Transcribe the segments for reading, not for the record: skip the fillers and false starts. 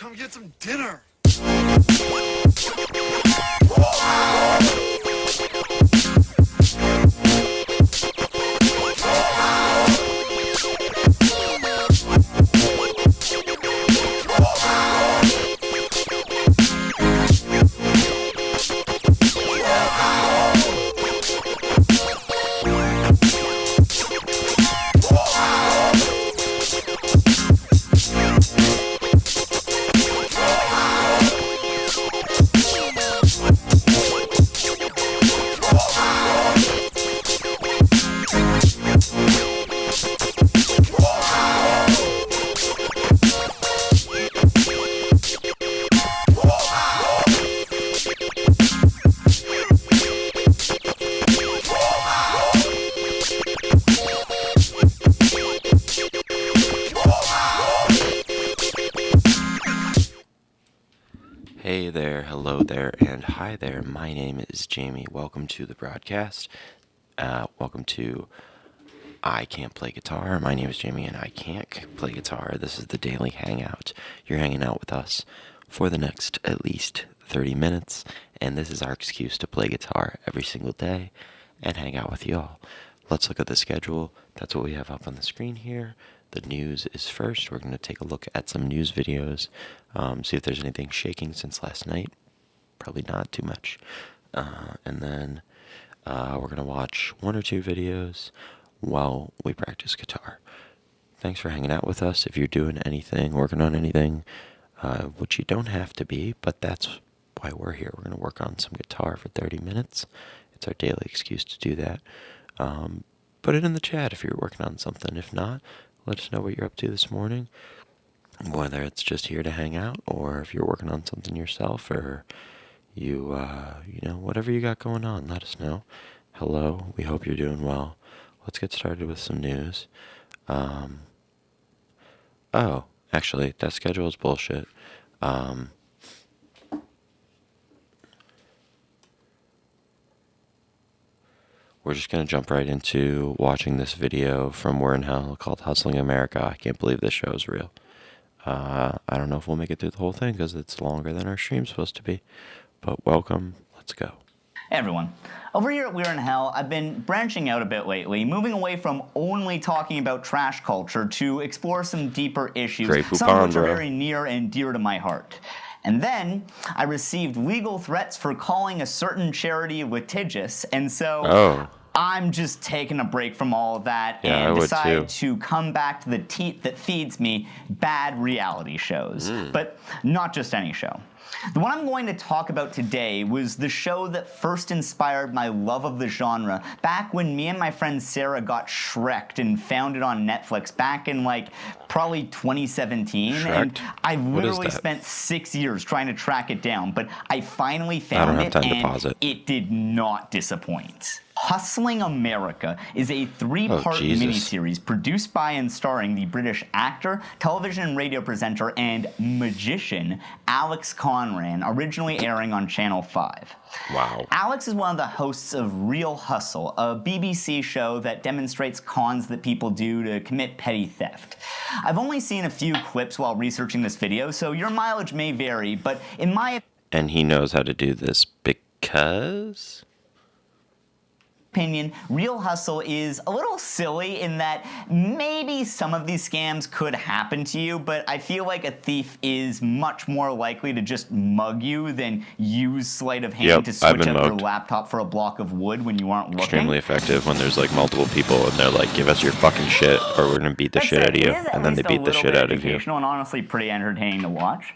Come get some dinner. Hey there, hello there, and hi there. My name is Jamie. Welcome to the broadcast. Welcome to I Can't Play Guitar. My name is Jamie, and I can't play guitar. This is the daily hangout. You're hanging out with us for the next at least 30 minutes, and this is our excuse to play guitar every single day and hang out with y'all. Let's look at the schedule. That's what we have up on the screen here. The news is first. We're going to take a look at some news videos, see if there's anything shaking since last night. Probably not too much. And then we're going to watch one or two videos while we practice guitar. Thanks for hanging out with us. If you're doing anything, working on anything, which you don't have to be, but that's why we're here. We're going to work on some guitar for 30 minutes. It's our daily excuse to do that. Put it in the chat if you're working on something. If not, let us know what you're up to this morning, whether it's just here to hang out or if you're working on something yourself or you whatever you got going on, let us know. Hello, we hope you're doing well. Let's get started with some news. Actually, that schedule is bullshit. We're just going to jump right into watching this video from We're in Hell called Hustling America. I can't believe this show is real. I don't know if we'll make it through the whole thing because it's longer than our stream's supposed to be. But welcome. Let's go. Hey everyone. Over here at We're in Hell, I've been branching out a bit lately, moving away from only talking about trash culture to explore some deeper issues, some of which are very near and dear to my heart. And then I received legal threats for calling a certain charity litigious, and so I'm just taking a break from all of that and decided to come back to the teat that feeds me, bad reality shows. But not just any show. The one I'm going to talk about today was the show that first inspired my love of the genre back when me and my friend Sarah got Shrek'd and found it on Netflix back in probably 2017. Shrek'd? And I literally spent 6 years trying to track it down, but I finally found it and it did not disappoint. Hustling America is a three-part miniseries produced by and starring the British actor, television and radio presenter, and magician Alex Conran, originally airing on Channel 5. Wow. Alex is one of the hosts of Real Hustle, a BBC show that demonstrates cons that people do to commit petty theft. I've only seen a few clips while researching this video, so your mileage may vary, but in my And he knows how to do this because opinion, Real Hustle is a little silly in that maybe some of these scams could happen to you, but I feel like a thief is much more likely to just mug you than use sleight of hand to switch out your laptop for a block of wood when you aren't looking. Extremely effective when there's multiple people and they're like, give us your fucking shit or we're gonna beat the shit out of you, and then they beat the shit out of you. And honestly pretty entertaining to watch.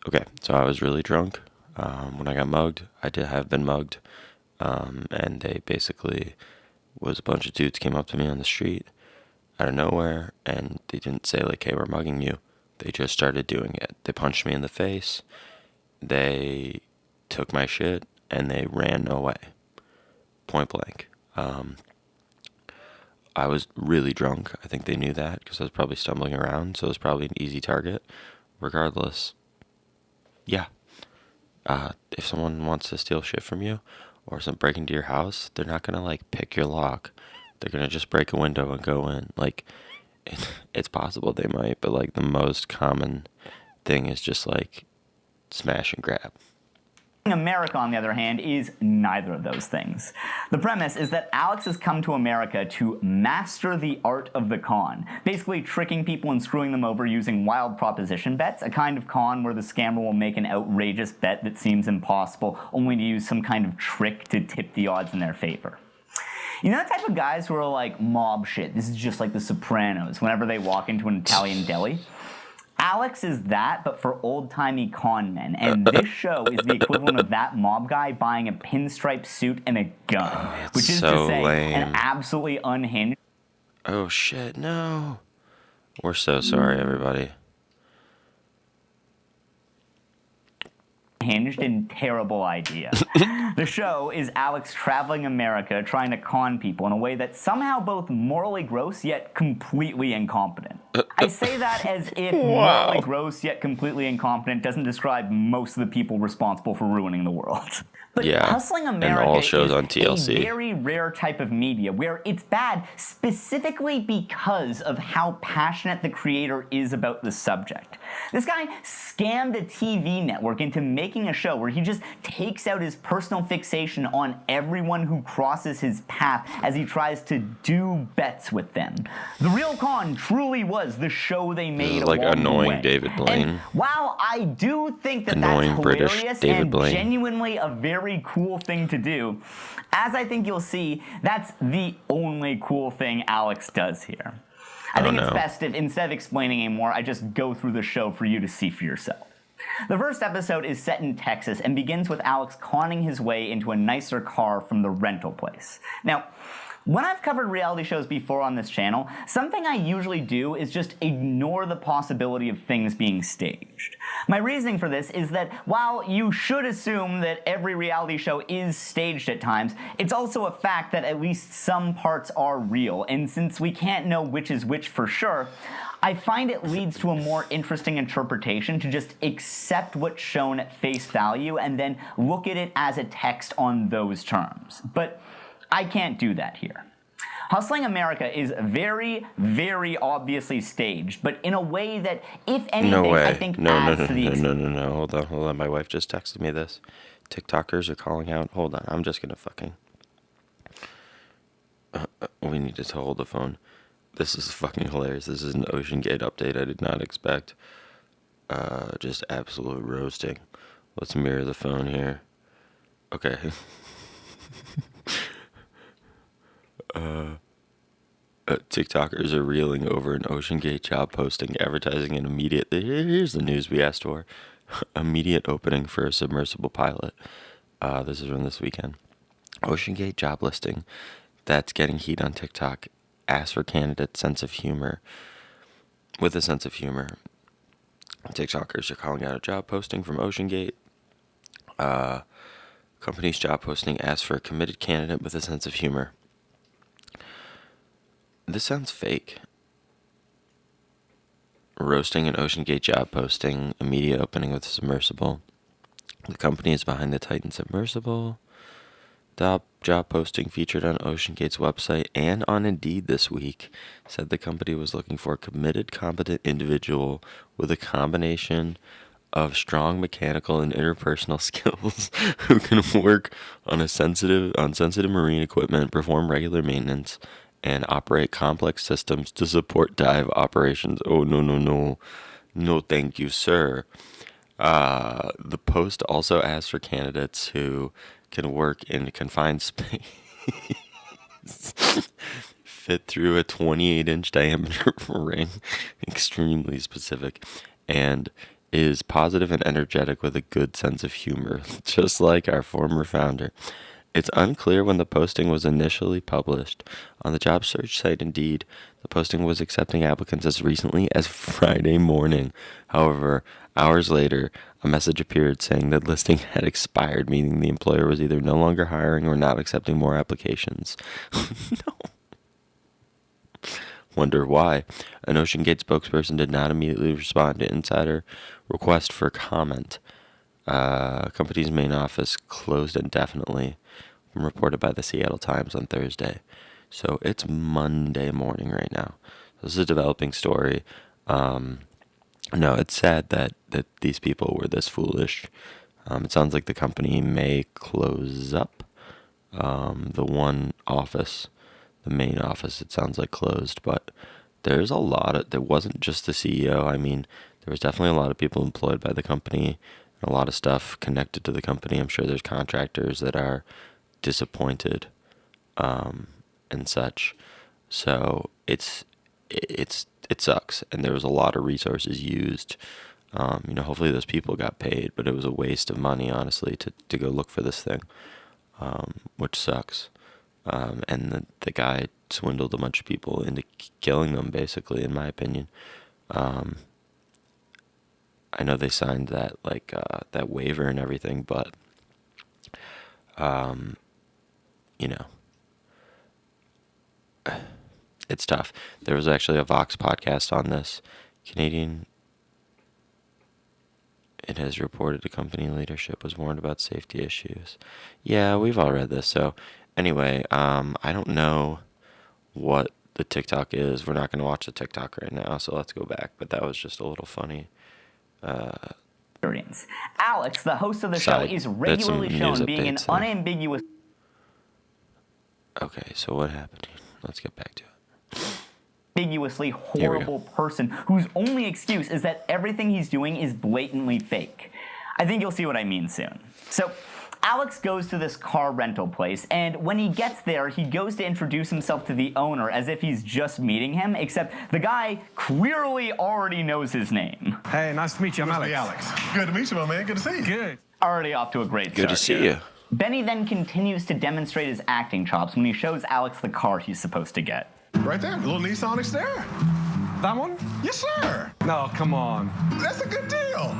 Okay, so I was really drunk when I got mugged. I have been mugged. And they basically was a bunch of dudes came up to me on the street out of nowhere, and they didn't say hey, we're mugging you. They just started doing it. They punched me in the face, they took my shit, and they ran away. Point blank. I was really drunk. I think they knew that because I was probably stumbling around, so it was probably an easy target. Regardless, yeah. If someone wants to steal shit from you, or break into your house, they're not gonna pick your lock. They're gonna just break a window and go in. It's possible they might, but like the most common thing is just like smash and grab. America, on the other hand, is neither of those things. The premise is that Alex has come to America to master the art of the con, basically tricking people and screwing them over using wild proposition bets, a kind of con where the scammer will make an outrageous bet that seems impossible, only to use some kind of trick to tip the odds in their favor. You know the type of guys who are like mob shit, this is just like the Sopranos, whenever they walk into an Italian deli? Alex is that, but for old-timey con men, and this show is the equivalent of that mob guy buying a pinstripe suit and a gun, which is so to say, lame. an absolutely unhinged... Oh shit, no. We're so sorry, everybody. Hinged and terrible idea. The show is Alex traveling America trying to con people in a way that's somehow both morally gross yet completely incompetent. I say that as if morally gross yet completely incompetent doesn't describe most of the people responsible for ruining the world. But Hustling America and all shows is on TLC. a very rare type of media where it's bad specifically because of how passionate the creator is about the subject. This guy scammed a TV network into making a show where he just takes out his personal fixation on everyone who crosses his path as he tries to do bets with them. The real con truly was the show they made like along annoying the way. David Blaine. And while I do think that Annoying that's British hilarious David and Blaine. genuinely a very cool thing to do, as I think you'll see, that's the only cool thing Alex does here. I think it's best if, instead of explaining anymore, I just go through the show for you to see for yourself. The first episode is set in Texas and begins with Alex conning his way into a nicer car from the rental place. Now, when I've covered reality shows before on this channel, something I usually do is just ignore the possibility of things being staged. My reasoning for this is that while you should assume that every reality show is staged at times, it's also a fact that at least some parts are real, and since we can't know which is which for sure, I find it leads to a more interesting interpretation to just accept what's shown at face value and then look at it as a text on those terms. But I can't do that here. Hustling America is very, very obviously staged, but in a way that, if anything, I think adds to the experience. No. Hold on. My wife just texted me this. TikTokers are calling out. Hold on. I'm just gonna fucking... we need to hold the phone. This is fucking hilarious. This is an Ocean Gate update I did not expect. Just absolute roasting. Let's mirror the phone here. Okay. TikTokers are reeling over an Ocean Gate job posting advertising an immediate... Here's the news we asked for. Immediate opening for a submersible pilot. This is from this weekend. Ocean Gate job listing that's getting heat on TikTok. Ask for candidates' sense of humor. With a sense of humor. TikTokers are calling out a job posting from Ocean Gate. Company's job posting asks for a committed candidate with a sense of humor. This sounds fake. Roasting an Ocean Gate job posting, immediate opening with a submersible. The company is behind the Titan submersible. Job posting featured on Ocean Gate's website and on Indeed this week said the company was looking for a committed, competent individual with a combination of strong mechanical and interpersonal skills who can work on sensitive marine equipment, perform regular maintenance, and operate complex systems to support dive operations. Oh, no. No, thank you, sir. The post also asks for candidates who can work in confined space, fit through a 28-inch diameter ring, extremely specific, and is positive and energetic with a good sense of humor, just like our former founder. It's unclear when the posting was initially published. On the job search site Indeed, the posting was accepting applicants as recently as Friday morning. However, hours later, a message appeared saying that listing had expired, meaning the employer was either no longer hiring or not accepting more applications. No. Wonder why. An Ocean Gate spokesperson did not immediately respond to insider request for comment. Company's main office closed indefinitely, reported by the Seattle Times on Thursday. So it's Monday morning right now. This is a developing story. No, it's sad that these people were this foolish. It sounds like the company may close up. The one office, the main office, it sounds like closed, but there's a lot of, there wasn't just the CEO. I mean, there was definitely a lot of people employed by the company, and a lot of stuff connected to the company. I'm sure there's contractors that are disappointed, and such. So it sucks, and there was a lot of resources used. Hopefully those people got paid, but it was a waste of money, honestly, to go look for this thing, which sucks. And the guy swindled a bunch of people into killing them, basically, in my opinion. I know they signed that that waiver and everything, but it's tough. There was actually a Vox podcast on this. Canadian. It has reported the company leadership was warned about safety issues. Yeah, we've all read this. So anyway, I don't know what the TikTok is. We're not going to watch the TikTok right now, so let's go back. But that was just a little funny. Alex, the host of the show, is regularly shown being an unambiguous... Okay, so what happened? Let's get back to it. Ambiguously horrible person whose only excuse is that everything he's doing is blatantly fake. I think you'll see what I mean soon. So, Alex goes to this car rental place, and when he gets there, he goes to introduce himself to the owner as if he's just meeting him, except the guy clearly already knows his name. Hey, nice to meet you. I'm Alex. Good to meet you, my man. Good to see you. Good. Already off to a great start. Good to see you. Benny then continues to demonstrate his acting chops when he shows Alex the car he's supposed to get. Right there, little Nissan Xterra. That one? Yes, sir. No, come on. That's a good deal.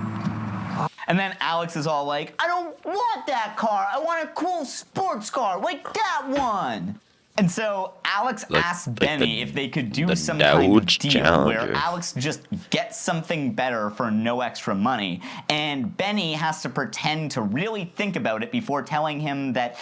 And then Alex is all like, I don't want that car. I want a cool sports car like that one. And so Alex asks Benny if they could do some kind of deal where Alex just gets something better for no extra money, and Benny has to pretend to really think about it before telling him that,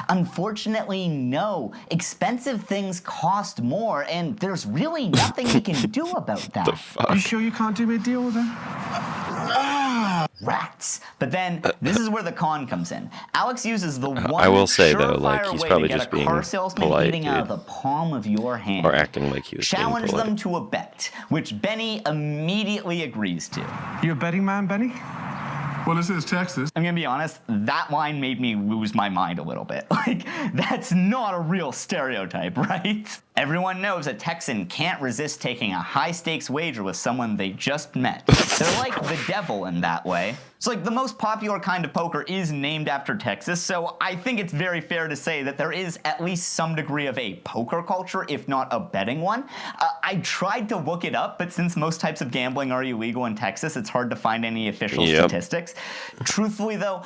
unfortunately, no, expensive things cost more, and there's really nothing he can do about that. The fuck? You sure you can't do me a deal with that? Rats. But then this is where the con comes in. Alex uses the one I will say though, like, he's way probably to get just a being car salesman polite, eating out of the palm of your hand. Or acting like he was being Challenge polite. them to a bet, which Benny immediately agrees to. You a betting man, Benny? Well, this is Texas. I'm gonna be honest, that line made me lose my mind a little bit. Like, that's not a real stereotype, right? Everyone knows a Texan can't resist taking a high-stakes wager with someone they just met. They're like the devil in that way. So, like, the most popular kind of poker is named after Texas, so I think it's very fair to say that there is at least some degree of a poker culture, if not a betting one. I tried to look it up, but since most types of gambling are illegal in Texas, it's hard to find any official statistics. Truthfully, though,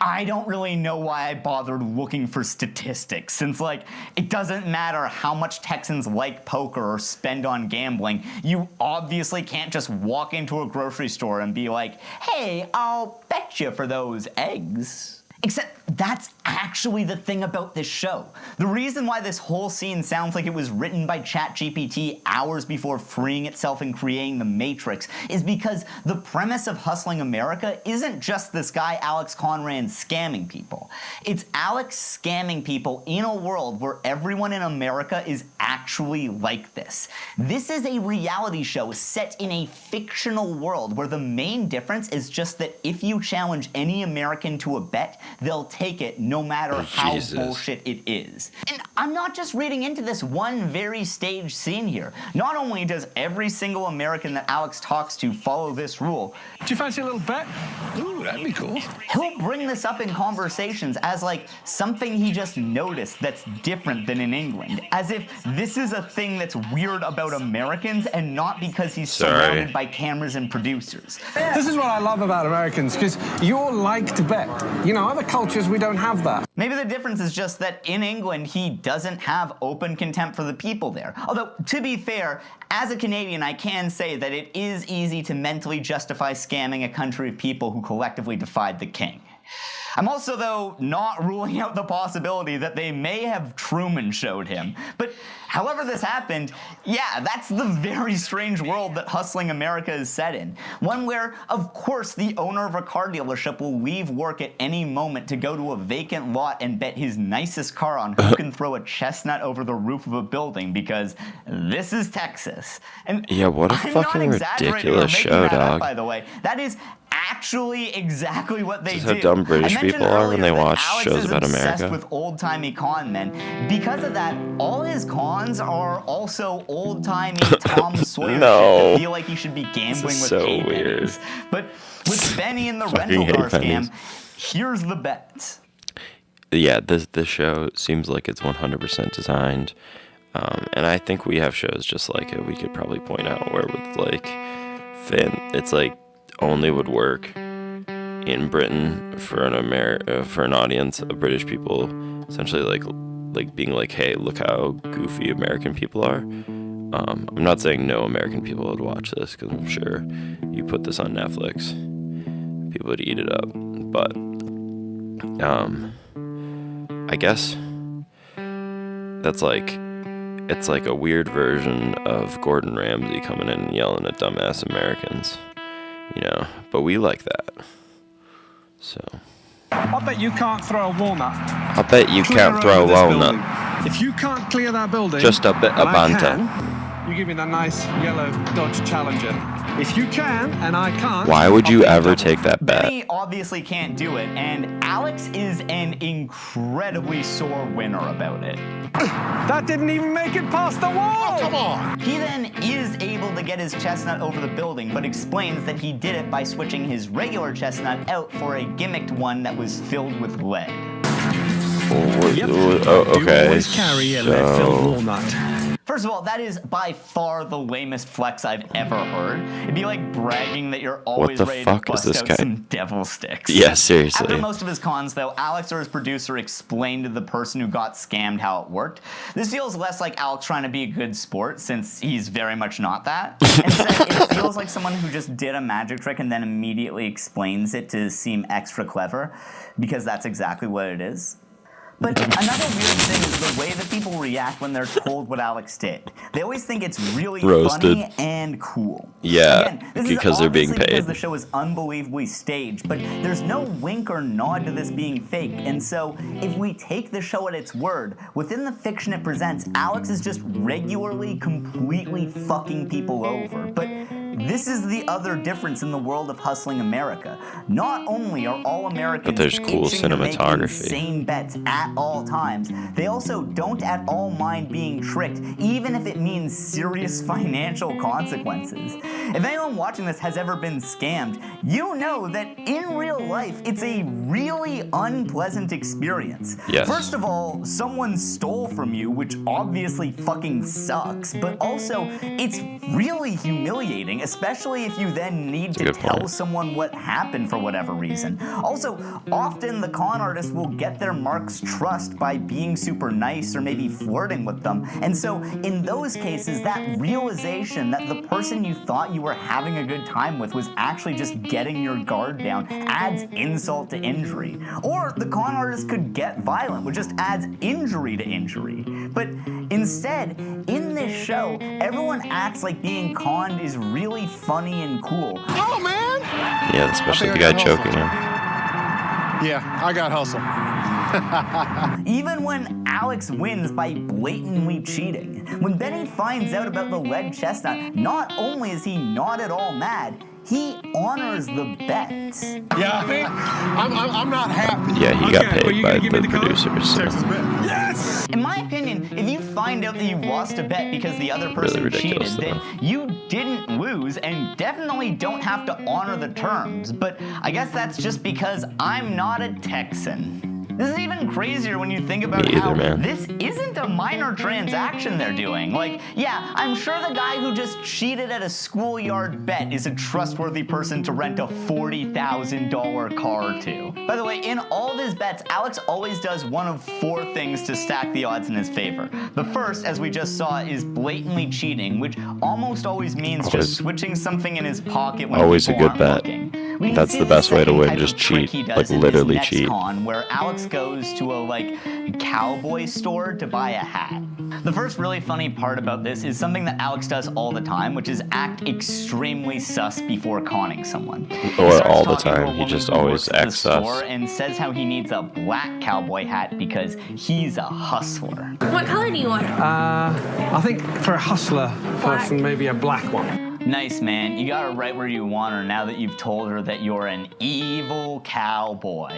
I don't really know why I bothered looking for statistics, since, like, it doesn't matter how much Texans like poker or spend on gambling. You obviously can't just walk into a grocery store and be like, hey, I'll bet you for those eggs. Except that's actually the thing about this show. The reason why this whole scene sounds like it was written by ChatGPT hours before freeing itself and creating the Matrix is because the premise of Hustling America isn't just this guy Alex Conran scamming people. It's Alex scamming people in a world where everyone in America is actually like this. This is a reality show set in a fictional world where the main difference is just that if you challenge any American to a bet, they'll take it no matter how bullshit it is. And I'm not just reading into this one very staged scene here. Not only does every single American that Alex talks to follow this rule, Do you fancy a little bet? Ooh, that'd be cool. he'll bring this up in conversations as like something he just noticed that's different than in England. As if this is a thing that's weird about Americans and not because he's surrounded by cameras and producers. This is what I love about Americans, because you all like to bet. You know, other cultures, we don't have that. Maybe the difference is just that in England, he doesn't have open contempt for the people there. Although, to be fair, as a Canadian, I can say that it is easy to mentally justify scamming a country of people who collectively defied the king. I'm also, though, not ruling out the possibility that they may have Truman showed him. But however this happened, yeah, that's the very strange world that Hustling America is set in. One where, of course, the owner of a car dealership will leave work at any moment to go to a vacant lot and bet his nicest car on who can throw a chestnut over the roof of a building, because this is Texas. And yeah, what a fucking ridiculous show, dog. By the way, that is actually exactly what they do. How dumb British people are when they watch shows about America. With old-timey con men. Because of that, all his cons are also old-timey Tom Sawyer shit that feel like he should be gambling with so hay weird. pennies. But with Benny and the rental car scam, here's the bet. Yeah, this show seems like it's 100% designed, and I think we have shows just like it. We could probably point out where with like Finn, it's like only would work in Britain for an audience of British people, essentially like being like, hey, look how goofy American people are. I'm not saying no American people would watch this, because I'm sure you put this on Netflix, people would eat it up. But I guess that's like, it's like a weird version of Gordon Ramsay coming in and yelling at dumbass Americans, you know, but we like that. So I bet you can't throw a walnut. I bet you can't throw a walnut. If you can't clear that building, Just a bit of banter. You give me the nice yellow Dodge Challenger. If you can, and I can't. Why would you ever double. take that bet? Benny obviously can't do it, and Alex is an incredibly sore winner about it. That didn't even make it past the wall! Oh, come on! He then is able to get his chestnut over the building, but explains that he did it by switching his regular chestnut out for a gimmicked one that was filled with lead. Yep. Oh, okay. You always carry a lead-filled walnut. First of all, that is by far the lamest flex I've ever heard. It'd be like bragging that you're always the ready fuck to is bust this out guy? some devil sticks. Yeah, seriously. After most of his cons, though, Alex or his producer explained to the person who got scammed how it worked. This feels less like Alex trying to be a good sport, since he's very much not that. Instead, it feels like someone who just did a magic trick and then immediately explains it to seem extra clever, because that's exactly what it is. But another weird thing is the way that people react when they're told what Alex did. They always think it's really Roasted. funny and cool. Yeah, Again, this because is they're being obviously paid. because the show is unbelievably staged, but there's no wink or nod to this being fake. And so, if we take the show at its word, within the fiction it presents, Alex is just regularly, completely fucking people over. But this is the other difference in the world of Hustling America. Not only are all Americans But there's cool itching to make cinematography. insane bets at all times, they also don't at all mind being tricked, even if it means serious financial consequences. If anyone watching this has ever been scammed, you know that in real life, it's a really unpleasant experience. Yes. First of all, someone stole from you, which obviously fucking sucks, but also, it's really humiliating, especially if you then need to good tell point. someone what happened for whatever reason. Also, often the con artist will get their mark's trust by being super nice or maybe flirting with them. And so, in those cases, that realization that the person you thought you were having a good time with was actually just getting your guard down adds insult to injury. Or the con artist could get violent, which just adds injury to injury. But instead, in this show, everyone acts like being conned is really funny and cool. Oh, man! Yeah, especially I the think guy I got choking him. Yeah, I got hustle. Even when Alex wins by blatantly cheating. When Benny finds out about the lead chestnut, not only is he not at all mad, he honors the bet. Yeah, I think I'm not happy. Yeah, he got Okay, well, paid you by gonna give me the the code? producers. So. Texas bet. Yes! In my opinion, if you find out that you lost a bet because the other person cheated, ridiculous, then though. you didn't lose and definitely don't have to honor the terms. But I guess that's just because I'm not a Texan. This is even crazier when you think about Me either, how man. this isn't a minor transaction they're doing. Like, yeah, I'm sure the guy who just cheated at a schoolyard bet is a trustworthy person to rent a $40,000 car to. By the way, in all of his bets, Alex always does one of 4 things to stack the odds in his favor. The first, as we just saw, is blatantly cheating, which almost always means Always. just switching something in his pocket when Always people a good aren't bet. looking. We can That's see the best way to same win, type just of trick cheat, he does like, in literally his next cheat. con, where Alex goes to a cowboy store to buy a hat. The first really funny part about this is something that Alex does all the time, which is act extremely sus before conning someone. Or He starts all the talking to a time, he woman just who always works at the acts sus. store and says how he needs a black cowboy hat because he's a hustler. What color do you want? I think for a hustler person, maybe a black one. Nice, man. You got her right where you want her now that you've told her that you're an evil cowboy.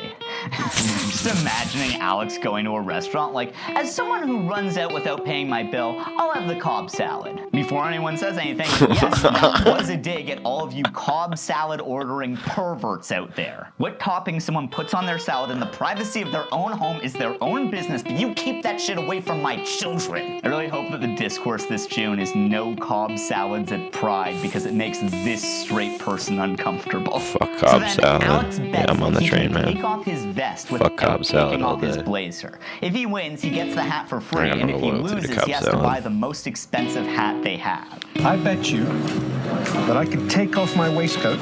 Just imagining Alex going to a restaurant like, as someone who runs out without paying my bill, I'll have the Cobb salad. Before anyone says anything, yes, that was a dig at all of you Cobb salad ordering perverts out there. What topping someone puts on their salad in the privacy of their own home is their own business, but you keep that shit away from my children. I really hope that the discourse this June is no Cobb salads at Pride, because it makes this straight person uncomfortable. Fuck Cobb then salad. Alex Yeah, bets I'm on that the he train, can man. take off his vest Fuck without Cobb salad taking all off his day. blazer. If he wins, he gets the hat for free, I got and no if he loyalty to loses, Cobb he has to salad. buy the most expensive hat they have. I bet you that I could take off my waistcoat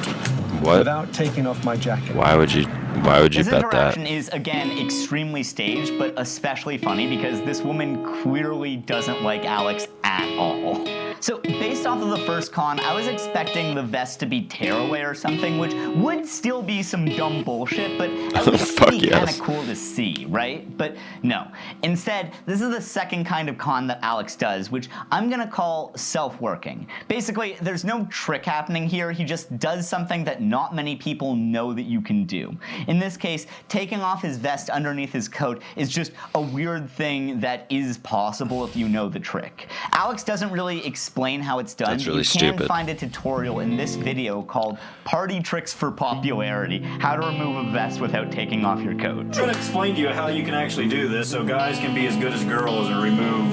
What? without taking off my jacket. Why would you This bet that? interaction is, again, extremely staged, but especially funny because this woman clearly doesn't like Alex at all. So, based off of the first con, I was expecting the vest to be tearaway or something, which would still be some dumb bullshit, but at least Fuck it'd be kind yes. of cool to see, right? But no. Instead, this is the second kind of con that Alex does, which I'm gonna call self-working. Basically, there's no trick happening here, he just does something that not many people know that you can do. In this case, taking off his vest underneath his coat is just a weird thing that is possible if you know the trick. Alex doesn't really explain how it's done. That's really you can stupid. find a tutorial in this video called Party Tricks for Popularity, how to remove a vest without taking off your coat. I'm trying to explain to you how you can actually do this so guys can be as good as girls and remove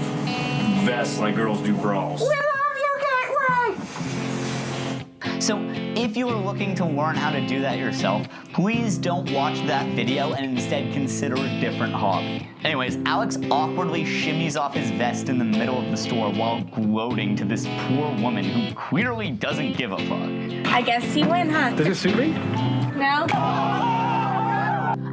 vests like girls do bras. So if you are looking to learn how to do that yourself, please don't watch that video and instead consider a different hobby. Anyways, Alex awkwardly shimmies off his vest in the middle of the store while gloating to this poor woman who clearly doesn't give a fuck. I guess you win, huh? Does it suit me? No?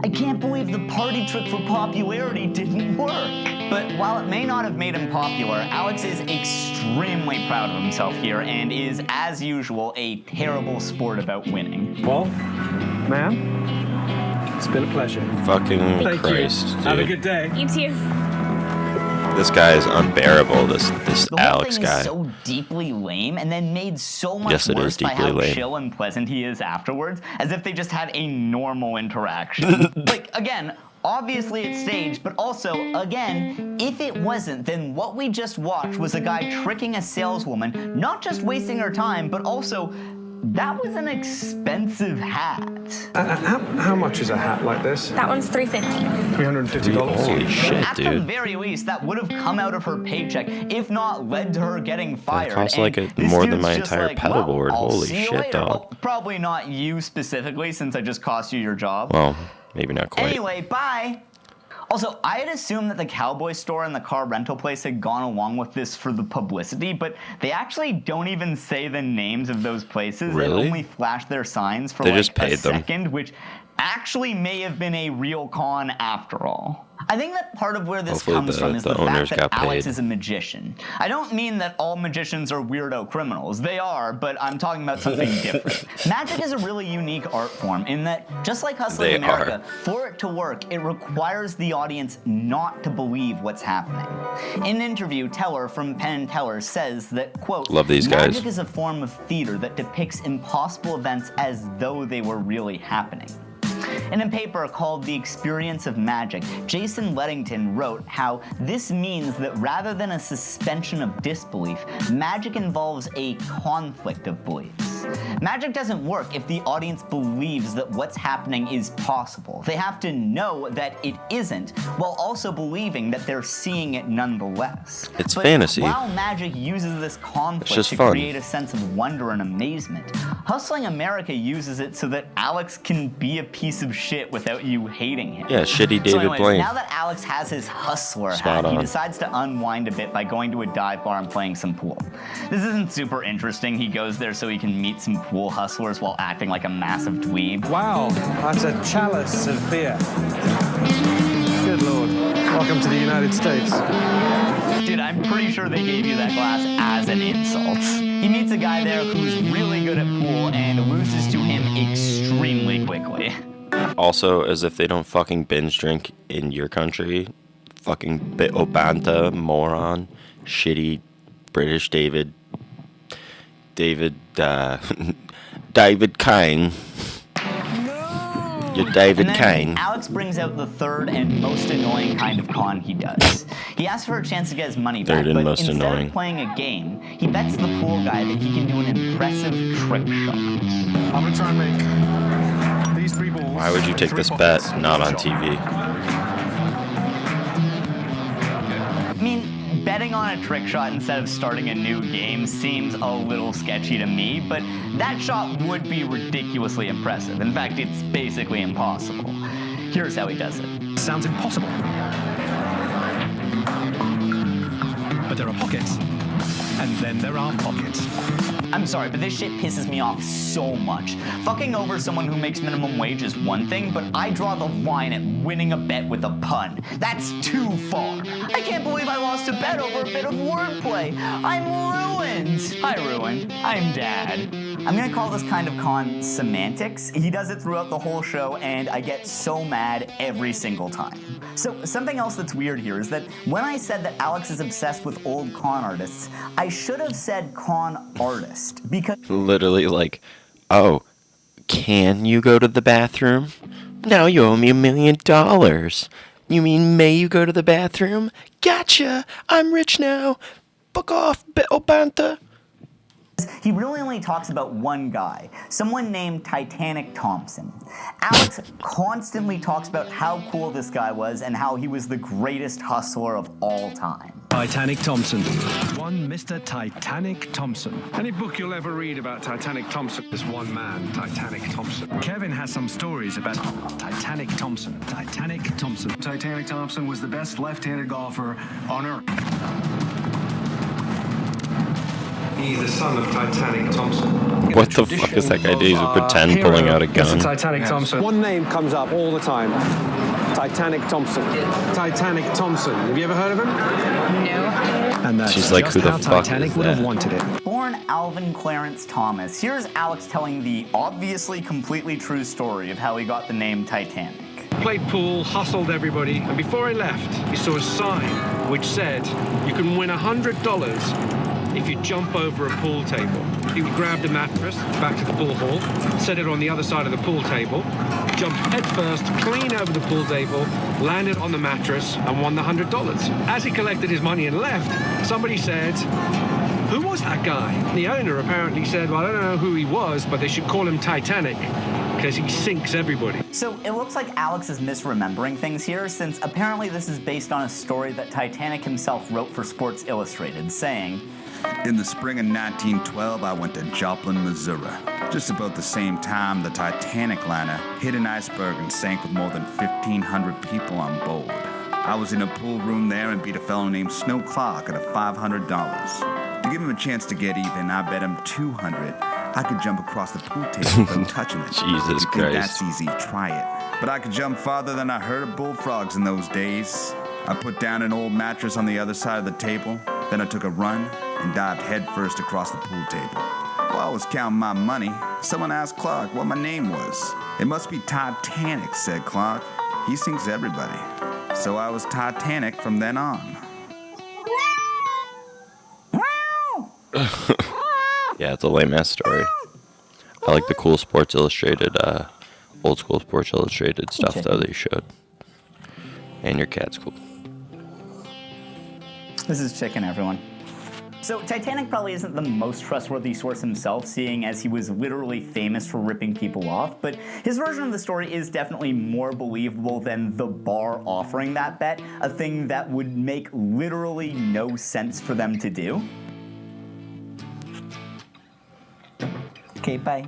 I can't believe the party trick for popularity didn't work. But while it may not have made him popular, Alex is extremely proud of himself here and is, as usual, a terrible sport about winning. Well, ma'am, it's been a pleasure. Fucking Thank Christ, you. dude. Have a good day. You too. This guy is unbearable. This The whole Alex thing guy. is so deeply lame and then made so much Yes, it worse is by deeply how lame. chill and pleasant he is afterwards, as if they just had a normal interaction. Like, again, obviously it's staged, but also, again, if it wasn't, then what we just watched was a guy tricking a saleswoman, not just wasting her time, but also, that was an expensive hat. How much is a hat like this? That one's $350. $350. Holy shit, At the dude. very least, that would have come out of her paycheck, if not led to her getting fired. costs And like this more than dude's my just entire like, pedal board. I'll Holy see you shit, later. dog. Well, probably not you specifically, since I just cost you your job. Well, maybe not quite. Anyway, bye. Also, I had assumed that the cowboy store and the car rental place had gone along with this for the publicity, but they actually don't even say the names of those places. Really? They only flash their signs for They like just paid a them. second, which actually may have been a real con after all. I think that part of where this Hopefully comes from is the the owners fact that got Alex paid. is a magician. I don't mean that all magicians are weirdo criminals. They are, but I'm talking about something different. Magic is a really unique art form in that, just like Hustling They America, are. for it to work, it requires the audience not to believe what's happening. In an interview, Teller from Penn & Teller says that, quote, Love these guys. Magic is a form of theater that depicts impossible events as though they were really happening. In a paper called The Experience of Magic, Jason Leddington wrote how this means that rather than a suspension of disbelief, magic involves a conflict of beliefs. Magic doesn't work if the audience believes that what's happening is possible. They have to know that it isn't, while also believing that they're seeing it nonetheless. It's But fantasy. while magic uses this conflict just to fun. create a sense of wonder and amazement, Hustling America uses it so that Alex can be a piece of shit without you hating him. Yeah, shitty So David anyways, Blaine. now that Alex has his hustler Spot hat, he on. decides to unwind a bit by going to a dive bar and playing some pool. This isn't super interesting. He goes there so he can meet meet some cool hustlers while acting like a massive dweeb. Wow, that's a chalice of beer. Good Lord. Welcome to the United States. Dude, I'm pretty sure they gave you that glass as an insult. He meets a guy there who's really good at pool and loses to him extremely quickly. Also, as if they don't fucking binge drink in your country. Fucking Obanta, moron, shitty British David Kane. You're David Kane. Alex brings out the third and most annoying kind of con he does. He asks for a chance to get his money back, but instead of playing a game, he bets the pool guy that he can do an impressive trick shot. I'm gonna try and make these three balls. Why would you take this bet not on TV? I mean, betting on a trick shot instead of starting a new game seems a little sketchy to me, but that shot would be ridiculously impressive. In fact, it's basically impossible. Here's how he does it. Sounds impossible. But there are pockets, and then there are pockets. I'm sorry, but this shit pisses me off so much. Fucking over someone who makes minimum wage is one thing, but I draw the line at winning a bet with a pun. That's too far. I can't believe I lost a bet over a bit of wordplay. I'm ruined. Hi, Ruined. I'm Dad. I'm gonna call this kind of con semantics. He does it throughout the whole show, and I get so mad every single time. So something else that's weird here is that when I said that Alex is obsessed with old con artists, I should have said con artist, because Literally like, oh, can you go to the bathroom? Now you owe me $1 million. You mean may you go to the bathroom? Gotcha! I'm rich now. Fuck off, Obanta. he really only talks about one guy, someone named Titanic Thompson. Alex constantly talks about how cool this guy was and how he was the greatest hustler of all time. Titanic Thompson. One Mr. Titanic Thompson. Any book you'll ever read about Titanic Thompson is one man, Titanic Thompson. Kevin has some stories about Titanic Thompson. Titanic Thompson. Titanic Thompson was the best left-handed golfer on earth. He's the son of Titanic Thompson. What the fuck is that guy doing? He's pretend pulling out a gun. Titanic Thompson. One name comes up all the time. Titanic Thompson. Titanic Thompson. Have you ever heard of him? No. And that's She's like, just who the how fuck Titanic is would have that? wanted it. Born Alvin Clarence Thomas, here's Alex telling the obviously completely true story of how he got the name Titanic. Played pool, hustled everybody, and before I left, he saw a sign which said, you can win $100 if you jump over a pool table. He grabbed a mattress back to the pool hall, set it on the other side of the pool table, jumped headfirst, clean over the pool table, landed on the mattress, and won the $100. As he collected his money and left, somebody said, who was that guy? The owner apparently said, well, I don't know who he was, but they should call him Titanic, because he sinks everybody. So it looks like Alex is misremembering things here, since apparently this is based on a story that Titanic himself wrote for Sports Illustrated, saying, in the spring of 1912, I went to Joplin, Missouri. Just about the same time, the Titanic liner hit an iceberg and sank with more than 1,500 people on board. I was in a pool room there and beat a fellow named Snow Clark at a $500. To give him a chance to get even, I bet him $200 I could jump across the pool table without touching it. Jesus If you think Christ. that's easy, try it. But I could jump farther than I heard of bullfrogs in those days. I put down an old mattress on the other side of the table, then I took a run and dived headfirst across the pool table. While I was counting my money, someone asked Clark what my name was. It must be Titanic, said Clark. He sinks everybody. So I was Titanic from then on. Yeah, it's a lame ass story. I like the cool Sports Illustrated, old school Sports Illustrated stuff though that you showed. And your cat's cool. this is Chicken, everyone. So Titanic probably isn't the most trustworthy source himself, seeing as he was literally famous for ripping people off, but his version of the story is definitely more believable than the bar offering that bet, a thing that would make literally no sense for them to do. Okay, bye.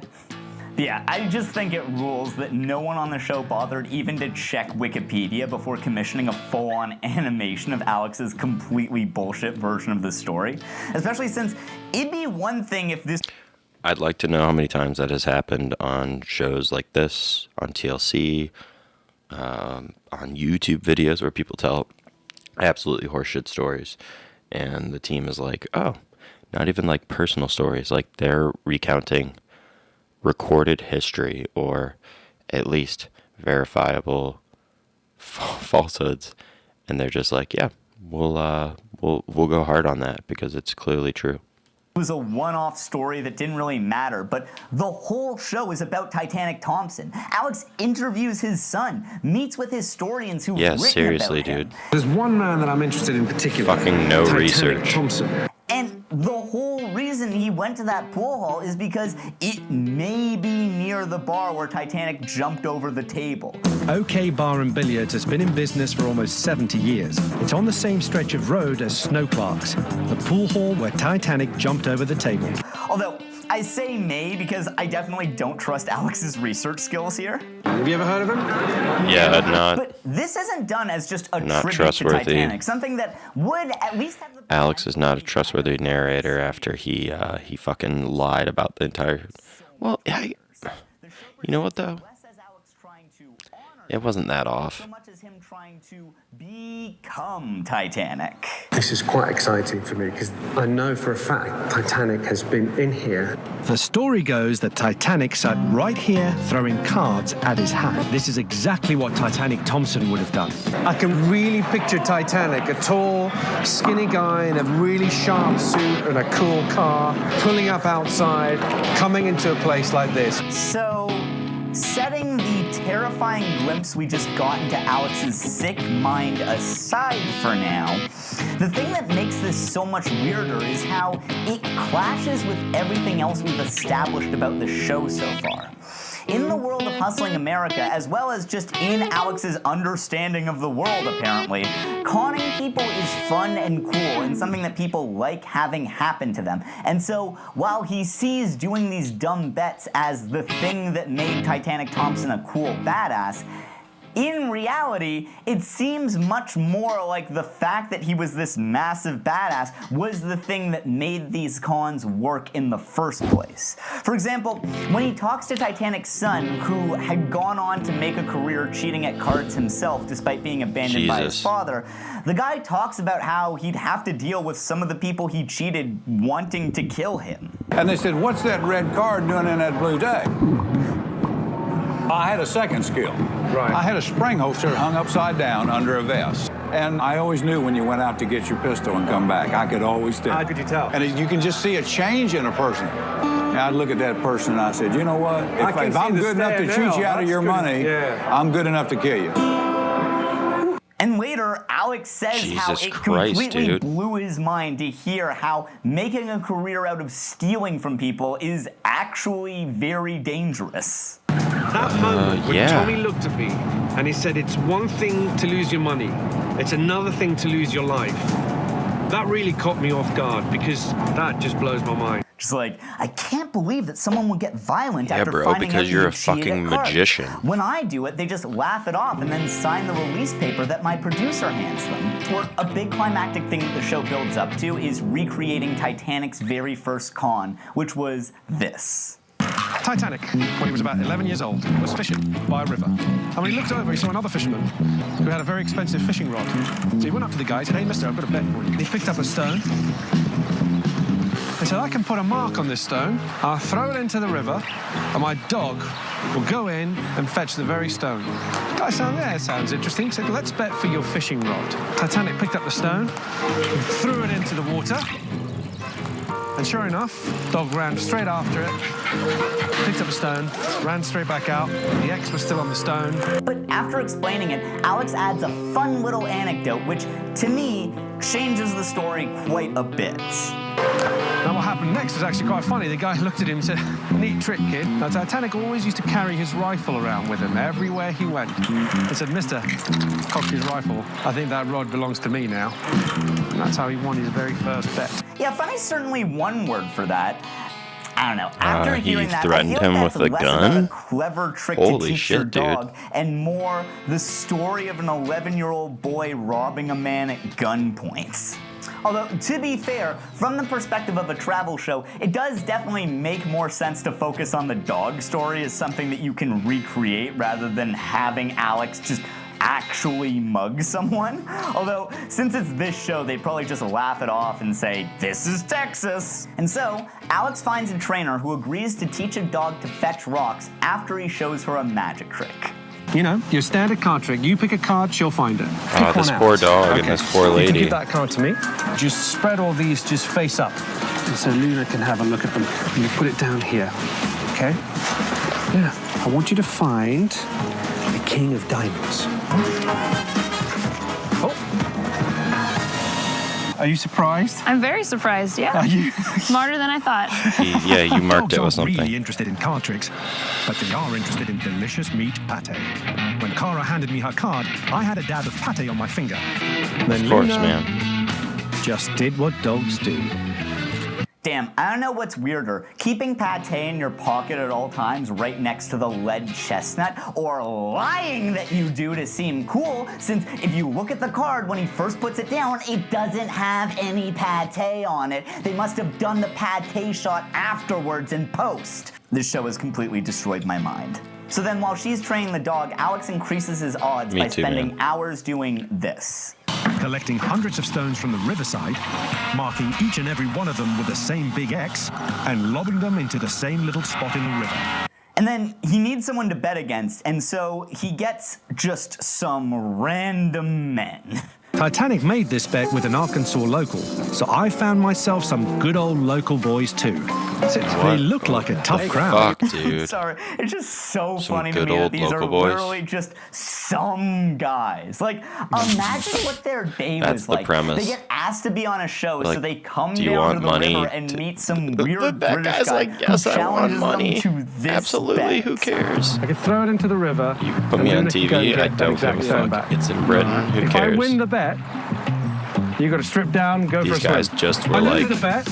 Yeah, I just think it rules that no one on the show bothered even to check Wikipedia before commissioning a full-on animation of Alex's completely bullshit version of the story. Especially since it'd be one thing if this... I'd like to know how many times that has happened on shows like this, on TLC, on YouTube videos where people tell absolutely horseshit stories, and the team is like, oh, not even like personal stories, like they're recounting recorded history or at least verifiable falsehoods, and they're just like, yeah, we'll go hard on that because it's clearly true. It was a one-off story that didn't really matter, but the whole show is about Titanic Thompson. Alex interviews his son, meets with historians who've written seriously, about him. dude. There's one man that I'm interested in particular. Fucking no Titanic research. Thompson. And the whole reason he went to that pool hall is because it may be near the bar where Titanic jumped over the table. OK Bar and Billiards has been in business for almost 70 years. It's on the same stretch of road as Snow Clark's, the pool hall where Titanic jumped over the table. Although, I say may because I definitely don't trust Alex's research skills here. Have you ever heard of him? Yeah, not. But this isn't done as just a Not tribute to trustworthy. Titanic, something that would at least have the Alex is not a trustworthy narrator after he fucking lied about the entire. Well, yeah, you know what though? It wasn't that off. so much as him trying to become Titanic. This is quite exciting for me because I know for a fact Titanic has been in here. The story goes that Titanic sat right here throwing cards at his hat. This is exactly what Titanic Thompson would have done. I can really picture Titanic, a tall, skinny guy in a really sharp suit and a cool car, pulling up outside, coming into a place like this. So, setting the terrifying glimpse we just got into Alex's sick mind aside for now, the thing that makes this so much weirder is how it clashes with everything else we've established about the show so far. In the world of Hustling America, as well as just in Alex's understanding of the world, apparently, conning people is fun and cool and something that people like having happen to them. And so, while he sees doing these dumb bets as the thing that made Titanic Thompson a cool badass, in reality, it seems much more like the fact that he was this massive badass was the thing that made these cons work in the first place. For example, when he talks to Titanic's son, who had gone on to make a career cheating at cards himself despite being abandoned by his father, the guy talks about how he'd have to deal with some of the people he cheated wanting to kill him. And they said, "What's that red card doing in that blue deck?" I had a second skill. Right. I had a spring holster hung upside down under a vest. And I always knew when you went out to get your pistol and come back. I could always tell. How could you tell? And you can just see a change in a person. And I'd look at that person and I said, you know what? If I'm good enough to cheat you out of your money, I'm good enough to kill you. And later, Alex says how it completely blew his mind to hear how making a career out of stealing from people is actually very dangerous. That moment when Tommy looked at me and he said, it's one thing to lose your money, it's another thing to lose your life. That really caught me off guard because that just blows my mind. Just like, I can't believe that someone would get violent after bro, finding because out you're you a cheated fucking at cards. magician. When I do it, they just laugh it off and then sign the release paper that my producer hands them. Or a big climactic thing that the show builds up to is recreating Titanic's very first con, which was this. Titanic, when he was about 11 years old, was fishing by a river. And when he looked over, he saw another fisherman who had a very expensive fishing rod. So he went up to the guy and said, "Hey, mister, I've got a bet for you." And he picked up a stone. He said, "I can put a mark on this stone. I'll throw it into the river, and my dog will go in and fetch the very stone." The guy said, "Yeah, sounds interesting." He said, "Let's bet for your fishing rod." Titanic picked up the stone, threw it into the water. And sure enough, dog ran straight after it, picked up a stone, ran straight back out. The X was still on the stone. But after explaining it, Alex adds a fun little anecdote, which, to me, changes the story quite a bit. Now what happened next was actually quite funny. The guy looked at him and said, "Neat trick, kid." Now, Titanic always used to carry his rifle around with him everywhere he went. He said, "Mister, cock his rifle. I think that rod belongs to me now." And that's how he won his very first bet. Yeah, funny's certainly one word for that. I don't know. After hearing that, I threatened feel him that's with a less gun? about a clever trick Holy to teach shit, your dog, dude. and more the story of an 11-year-old boy robbing a man at gunpoint. Although, to be fair, from the perspective of a travel show, it does definitely make more sense to focus on the dog story as something that you can recreate rather than having Alex just actually mug someone. Although, since it's this show, they'd probably just laugh it off and say, "This is Texas." And so, Alex finds a trainer who agrees to teach a dog to fetch rocks after he shows her a magic trick. You know, your standard card trick. You pick a card, she'll find it. Oh, this poor dog and this poor You can lady. give that card to me. Just spread all these just face up. And so Luna can have a look at them. You put it down here. Okay? Yeah. I want you to find the King of Diamonds. Oh. Are you surprised? I'm very surprised, yeah. Are you? Smarter than I thought. Yeah, you marked it Dogs with something. aren't really interested in card tricks, but they are interested in delicious meat pate. When Cara handed me her card, I had a dab of pate on my finger. Then Of course, Luna man. just did what dogs do. Damn, I don't know what's weirder, keeping pate in your pocket at all times right next to the lead chestnut, or lying that you do to seem cool, since if you look at the card when he first puts it down, it doesn't have any pate on it. They must have done the pate shot afterwards in post. This show has completely destroyed my mind. So then while she's training the dog, Alex increases his odds Me by too, spending man. hours doing this. Collecting hundreds of stones from the riverside, marking each and every one of them with the same big X, and lobbing them into the same little spot in the river. And then he needs someone to bet against, and so he gets just some random men. Titanic made this bet with an Arkansas local, so I found myself some good old local boys too. They look like a tough crowd. Fuck, dude. Sorry, it's just so Some funny to good me that old these are local boys. literally just some guys. Like, imagine what their day That's was the like. premise. They get asked to be on a show, so Like, they come do you down want to the money river and meet some The weird bad British guy's guy like, yes, who I want challenges money. them to this Absolutely, bet. who cares? I could throw it into the river. You put me on TV, I don't give a fuck. It's in Britain, who If I cares? win the bet, you got to strip down and go These for a swim. guys just were I lose like, the bet,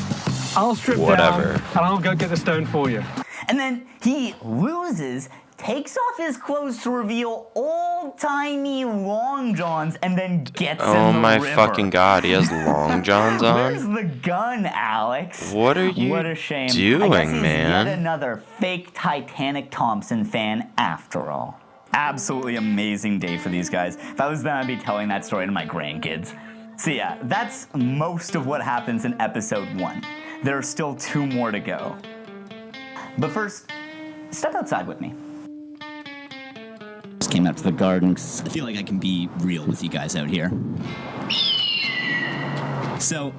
I'll strip whatever. down, and I'll go get the stone for you. And then he loses, takes off his clothes to reveal old-timey long johns, and then gets in Oh the my river. fucking god, he has long johns Where's on? the gun, Alex? What are you What a shame. I doing, guess he's man? yet another fake Titanic Thompson fan after all. Absolutely amazing day for these guys. If I was them, I'd be telling that story to my grandkids. So yeah, that's most of what happens in episode 1. There are still 2 more to go. But first, step outside with me. Just came out to the garden 'cause I feel like I can be real with you guys out here. So,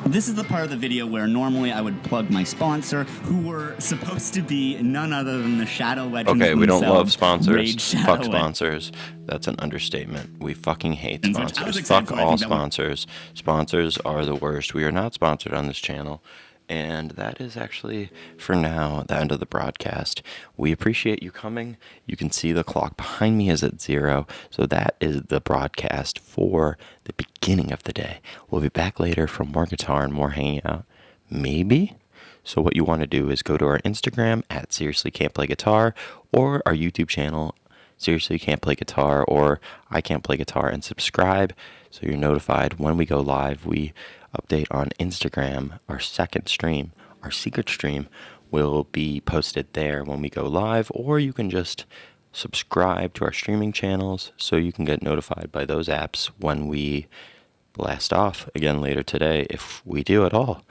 this is the part of the video where normally I would plug my sponsor, who were supposed to be none other than the Shadow Legends Okay, we don't love themselves, Raid sponsors. Shadow Fuck sponsors. That's an understatement. We fucking hate And such. I was sponsors. excited Fuck for it. I all think that one- sponsors. Sponsors are the worst. We are not sponsored on this channel. And that is actually, for now, the end of the broadcast. We appreciate you coming. You can see the clock behind me is at 0. So that is the broadcast for the beginning of the day. We'll be back later for more guitar and more hanging out. Maybe? So what you want to do is go to our Instagram at Seriously Can't Play Guitar, or our YouTube channel, Seriously Can't Play Guitar, or I Can't Play Guitar, and subscribe so you're notified when we go live. We update on Instagram. Our second stream, our secret stream, will be posted there when we go live, or you can just subscribe to our streaming channels so you can get notified by those apps when we blast off again later today, if we do at all.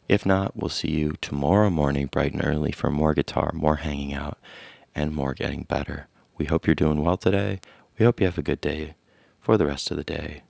If not, we'll see you tomorrow morning bright and early for more guitar, more hanging out, and more getting better. We hope you're doing well today. We hope you have a good day for the rest of the day.